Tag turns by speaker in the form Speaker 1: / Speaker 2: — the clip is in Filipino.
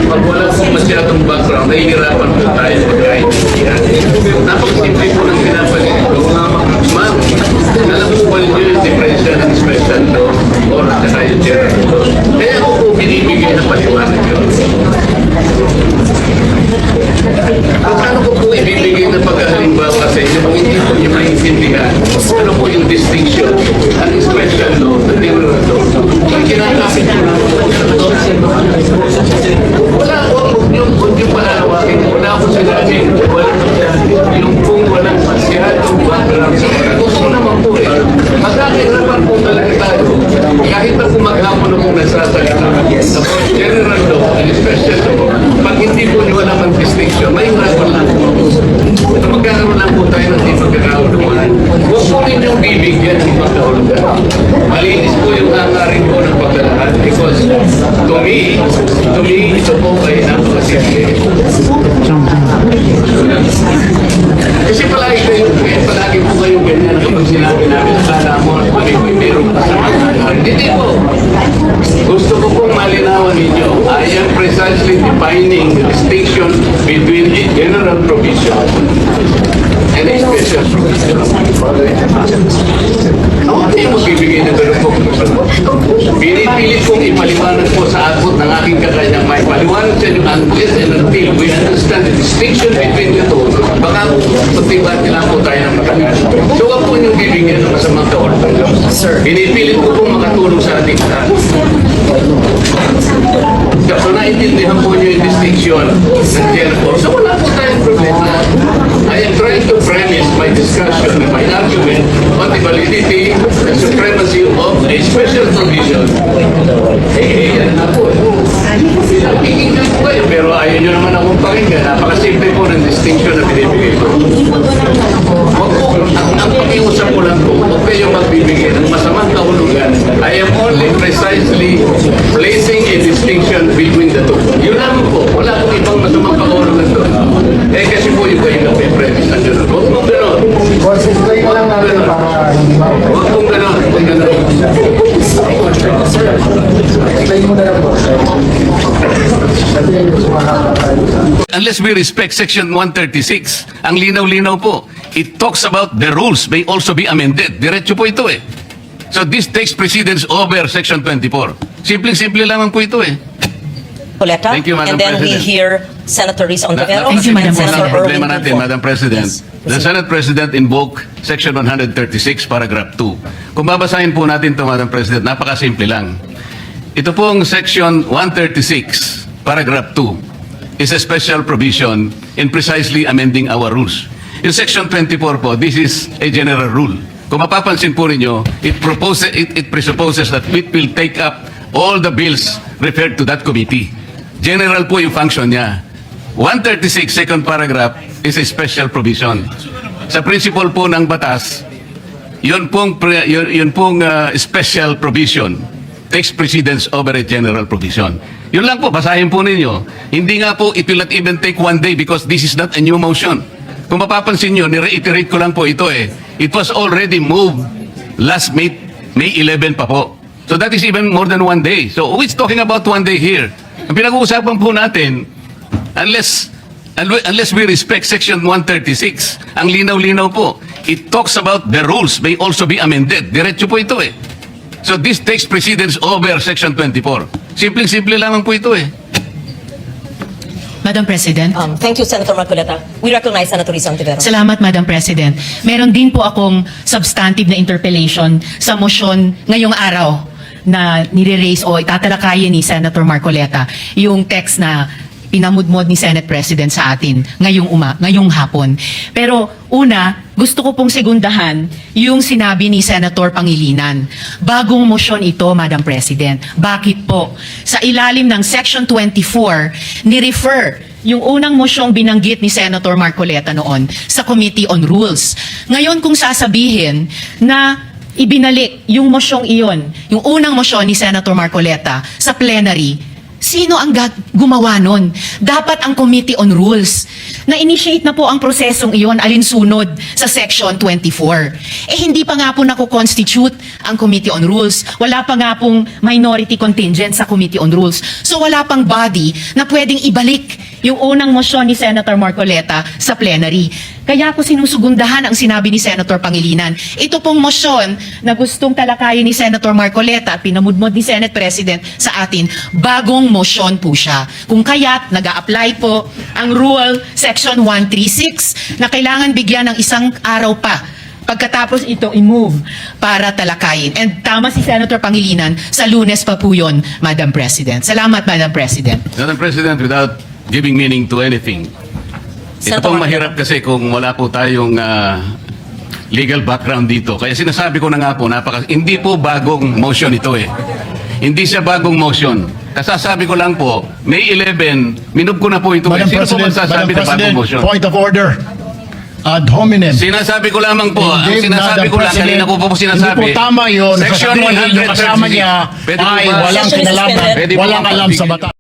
Speaker 1: pag wala pong masyadong background, nahihirapan po tayo magkaintindihan. Napakasimple po ng pinapalit ito. Ma'am, alam po ba ninyo yung diferensya ng special law or saka yung general law? Kaya ako po binibigay na paliwanag yun. Paano ko po ibibigay na pagkahalimbawa sa inyo kung hindi po niyo maintindihan? Ano po yung distinction? Ang special law, the general law. Ang kinakapit ko na wala ko, huwag yung palalawakin. Wala ko sinabing yung kung walang masyadong background sa mga. Gusto naman po eh. Magkakirapan po talaga tayo. Kahit na kung maghapon akong nagsasalita. Tapos general law and special law, pag hindi po niyo wala mang distinction, may hirapan lang po. Magkakaroon lang po tayo ng di pagkakauluhan. Huwag po ninyong bibigyan ng pagkauluhan. Malinis po yung hangarin po ng paglalahad because to me, ito po ay napakasimple. Kasi palagi po kayong ganyan kapag sinabi namin akala mo at kami po mayroong kasamang hangarin. Hindi po. Gusto ko pong malinawan ninyo. I am precisely defining the distinction between a general provision and a special provision. Ako kayo magbibigay na gano'n po. Pinipilit kong ipaliwanag po sa agot ng aking kakanyang may paliwanag sa inyo unless and until we understand the distinction between the two. Baka pagtibati lang po tayo ng matagal. So wag po niyong bibigyan ng masamang kaortan. Pinipilit ko pong makatulong sa ating lahat. So naiintindihan po niyo yung distinction ng general. So wala po tayong problema. I am trying to premise my discussion, my argument on the validity and supremacy of a special provision. Yan na po. Pinakikinggan po kayo, pero ayaw nyo naman akong pakinggan. Napakasimple po ng distinction na binibigay ko. Huwag po, ang pakiusap ko lang po, huwag kayo magbibigay ng masamang kahulugan. I am only precisely placing a distinction between the two. Yun lang po, wala pong ibang masamang kahulugan doon. Kasi po yung kayo na premise na gano'n. Huwag mong gano'n.
Speaker 2: Explain mo lang natin para hindi
Speaker 1: Huwag mong gano'n. Huwag mong gano'n.
Speaker 2: Sir, explain mo na lang po. Kasi sumahaba tayo sa...
Speaker 1: Unless we respect Section 136, ang linaw-linaw po, it talks about the rules may also be amended. Diretso po ito eh. So this takes precedence over Section 24. Simple-simple lamang po ito eh.
Speaker 3: Coletta,
Speaker 1: Thank you, Madam
Speaker 3: and then we
Speaker 1: President.
Speaker 3: hear Senator Riz Ontiveros
Speaker 4: Thank you, Madam
Speaker 3: and Senator
Speaker 4: President.
Speaker 1: Problema
Speaker 3: Erwin
Speaker 1: natin,
Speaker 3: Tulfo.
Speaker 1: Madam President. The Senate President invoked Section 136, Paragraph 2. Kung babasahin po natin ito, Madam President, napakasimple lang. Ito pong Section 136, Paragraph 2, is a special provision in precisely amending our rules. In Section 24 po, this is a general rule. Kung mapapansin po ninyo, it presupposes that it will take up all the bills referred to that committee. General po yung function niya. 136, second paragraph, is a special provision. Sa principle po ng batas, yun pong special provision takes precedence over a general provision. Yun lang po, basahin po ninyo. Hindi nga po, it will not even take one day because this is not a new motion. Kung mapapansin nyo, ni-reiterate ko lang po ito eh. It was already moved last May 11 pa po. So that is even more than one day. So who is talking about one day here? Ang pinag-uusapan po natin, unless we respect Section 136, ang linaw-linaw po, it talks about the rules may also be amended. Diretso po ito eh. So this takes precedence over Section 24. Simple-simple lamang po ito eh.
Speaker 4: Madam President.
Speaker 3: Thank you, Senator Marcoleta. We recognize Senator Riz Ontiveros.
Speaker 4: Salamat, Madam President. Meron din po akong substantive na interpellation sa motion ngayong araw na nire-raise o itatalakayin ni Senator Marcoleta, yung text na pinamudmod ni Senate President sa atin ngayong hapon. Pero una, gusto ko pong segundahan yung sinabi ni Senator Pangilinan. Bagong motion ito, Madam President. Bakit po? Sa ilalim ng Section 24, ni-refer yung unang mosyong binanggit ni Senator Marcoleta noon sa Committee on Rules. Ngayon kung sasabihin na ibinalik yung mosyong iyon, yung unang mosyon ni Senator Marcoleta sa plenary, sino ang gumawa nun? Dapat ang Committee on Rules. Na-initiate na po ang prosesong iyon alinsunod sa Section 24. Eh hindi pa nga po nako-constitute ang Committee on Rules. Wala pa nga pong minority contingent sa Committee on Rules. So wala pang body na pwedeng ibalik yung unang motion ni Senator Marcoleta sa plenary. Kaya ako sinusugundahan ang sinabi ni Senator Pangilinan. Ito pong motion na gustong talakayin ni Senator Marcoleta at pinamudmod ni Senate President sa atin, bagong motion po siya. Kung kaya't nag-a-apply po ang Rule Section 136 na kailangan bigyan ng isang araw pa pagkatapos ito i-move para talakayin. And tama si Senator Pangilinan, sa Lunes pa po yun, Madam President. Salamat, Madam President.
Speaker 1: Madam President, without giving meaning to anything, ito
Speaker 3: Senator
Speaker 1: pong
Speaker 3: Marcoleta.
Speaker 1: mahirap kasi kung wala po tayong legal background dito. Kaya sinasabi ko na nga po, hindi po bagong motion ito eh. Hindi siya bagong motion. Kasasabi ko lang po, May 11, minub ko na po ito.
Speaker 5: Madam
Speaker 1: Sino po
Speaker 5: President,
Speaker 1: magsasabi na bagong motion?
Speaker 5: point of order. Ad hominem.
Speaker 1: Sinasabi ko lamang po, ang
Speaker 5: Hindi,
Speaker 1: sinasabi
Speaker 5: Madam
Speaker 1: ko lang,
Speaker 5: President,
Speaker 1: kanina ko po sinasabi.
Speaker 5: Hindi po tama yun.
Speaker 1: Section
Speaker 5: Sasabihin yung kasama
Speaker 1: 136.
Speaker 5: niya
Speaker 1: Pwede po
Speaker 5: ay
Speaker 1: ba-
Speaker 5: walang
Speaker 3: Session is
Speaker 5: kinalaman,
Speaker 3: suspended.
Speaker 1: Pwede po
Speaker 5: walang
Speaker 1: bang
Speaker 5: alam sa
Speaker 1: patigil?
Speaker 5: batas.